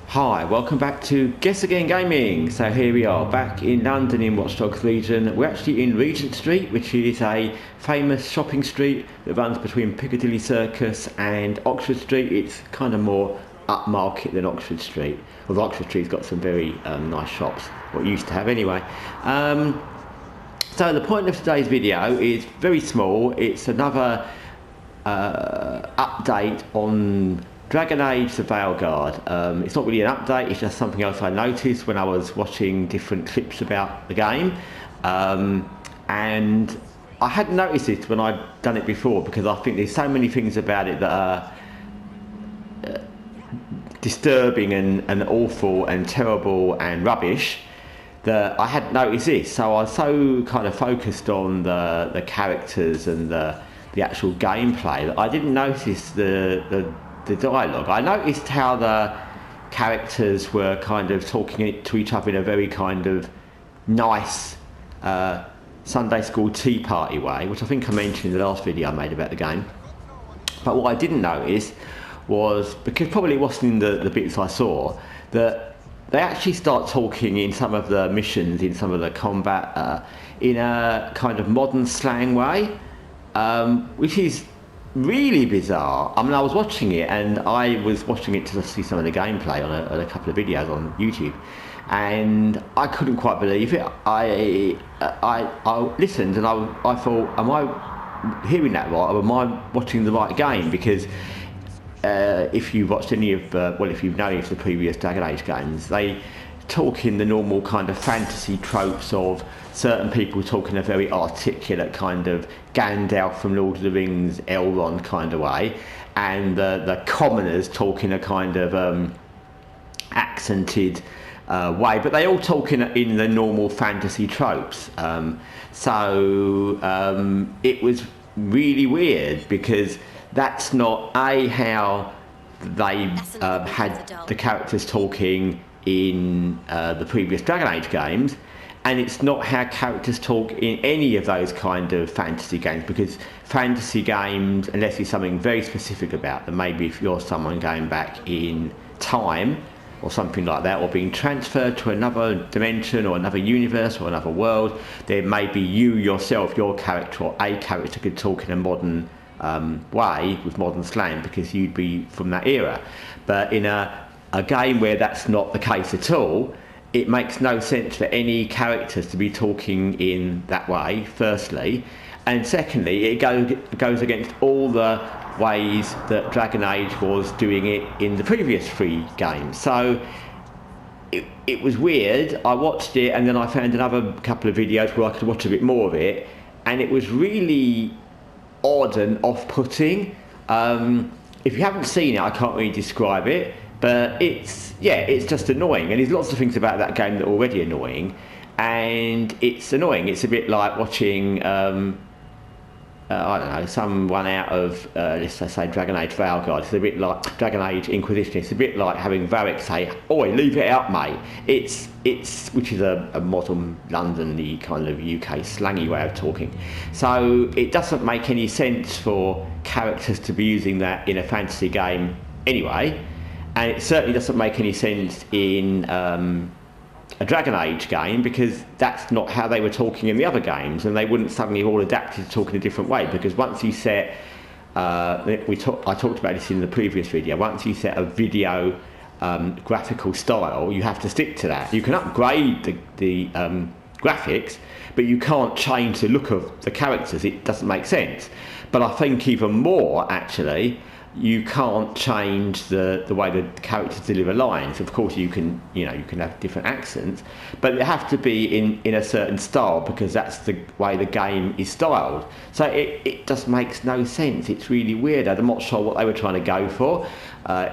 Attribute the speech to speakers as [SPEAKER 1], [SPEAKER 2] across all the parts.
[SPEAKER 1] Hi, welcome back to Guessagaingaming. So here we are, back in London in Watch Dogs Legion. We're actually in Regent Street, which is a famous shopping street that runs between Piccadilly Circus and Oxford Street. It's kind of more upmarket than Oxford Street. Although Oxford Street's got some very nice shops, what it used to have anyway. So the point of today's video is very small. It's another update on Dragon Age The Veilguard. It's not really an update, it's just something else I noticed when I was watching different clips about the game. And I hadn't noticed this when I'd done it before, because I think there's so many things about it that are disturbing and awful and terrible and rubbish that I hadn't noticed this. So I was so kind of focused on the characters and the actual gameplay that I didn't notice the dialogue. I noticed how the characters were kind of talking to each other in a very kind of nice Sunday school tea party way, which I think I mentioned in the last video I made about the game. But what I didn't notice was, because probably it wasn't in the bits I saw, that they actually start talking in some of the missions, in some of the combat, in a kind of modern slang way, which is really bizarre. I mean, I was watching it, and I was watching it to see some of the gameplay on a couple of videos on YouTube, and I couldn't quite believe it. I listened, and I thought, am I hearing that right, or am I watching the right game? Because if you've watched any of, if you've known any of the previous Dragon Age games, they talk in the normal kind of fantasy tropes of certain people talking a very articulate kind of Gandalf from Lord of the Rings, Elrond kind of way, and the commoners talking a kind of accented way, but they all talk in the normal fantasy tropes. So it was really weird, because that's not how they had the characters talking in the previous Dragon Age games, and it's not how characters talk in any of those kind of fantasy games, because fantasy games, unless there's something very specific about them, maybe if you're someone going back in time or something like that, or being transferred to another dimension or another universe or another world, then maybe you yourself, your character or a character, could talk in a modern way with modern slang, because you'd be from that era. But in a game where that's not the case at all, it makes no sense for any characters to be talking in that way, firstly, and secondly, it goes against all the ways that Dragon Age was doing it in the previous 3 games. So it was weird. I watched it, and then I found another couple of videos where I could watch a bit more of it, and it was really odd and off-putting. If you haven't seen it, I can't really describe it, but it's just annoying, and there's lots of things about that game that are already annoying, and it's annoying. It's a bit like watching I don't know, someone out of let's say Dragon Age Veilguard. It's a bit like Dragon Age Inquisition. It's a bit like having Varric say, "Oi, leave it out, mate." It's which is a modern London-y kind of UK slangy way of talking. So it doesn't make any sense for characters to be using that in a fantasy game anyway, and it certainly doesn't make any sense in a Dragon Age game, because that's not how they were talking in the other games, and they wouldn't suddenly all adapted to talk in a different way, because once you set I talked about this in the previous video, once you set a video graphical style, you have to stick to that. You can upgrade the graphics, but you can't change the look of the characters. It doesn't make sense. But I think even more, actually, you can't change the way the characters deliver lines. Of course, you can have different accents, but they have to be in a certain style, because that's the way the game is styled. So it just makes no sense. It's really weird. I'm not sure what they were trying to go for.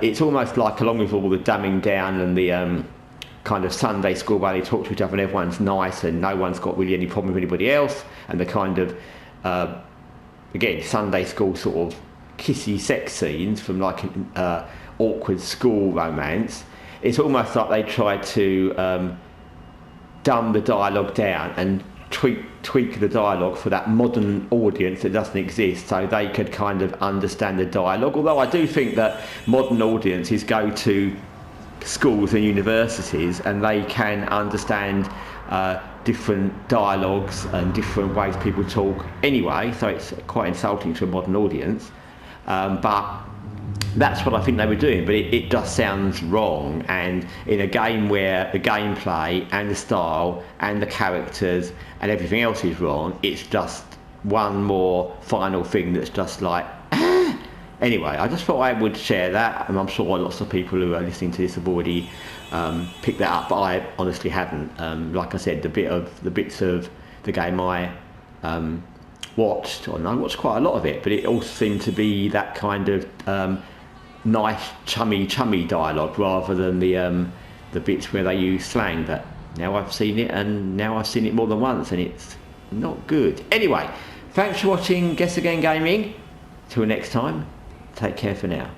[SPEAKER 1] It's almost like, along with all the dumbing down and the kind of Sunday school way they talk to each other and everyone's nice and no one's got really any problem with anybody else, and the kind of again Sunday school sort of kissy sex scenes from like an awkward school romance. It's almost like they tried to dumb the dialogue down and tweak the dialogue for that modern audience that doesn't exist, so they could kind of understand the dialogue. Although I do think that modern audiences go to schools and universities, and they can understand different dialogues and different ways people talk anyway, so it's quite insulting to a modern audience. But that's what I think they were doing, but it just sounds wrong. And in a game where the gameplay and the style and the characters and everything else is wrong, it's just one more final thing that's just like, Anyway, I just thought I would share that, and I'm sure lots of people who are listening to this have already picked that up, but I honestly haven't. Like I said, the bits of the game I watched, and I watched quite a lot of it, but it all seemed to be that kind of nice, chummy dialogue rather than the bits where they use slang. But now I've seen it, and now I've seen it more than once, and it's not good. Anyway, thanks for watching Guessagaingaming. Till next time. Take care for now.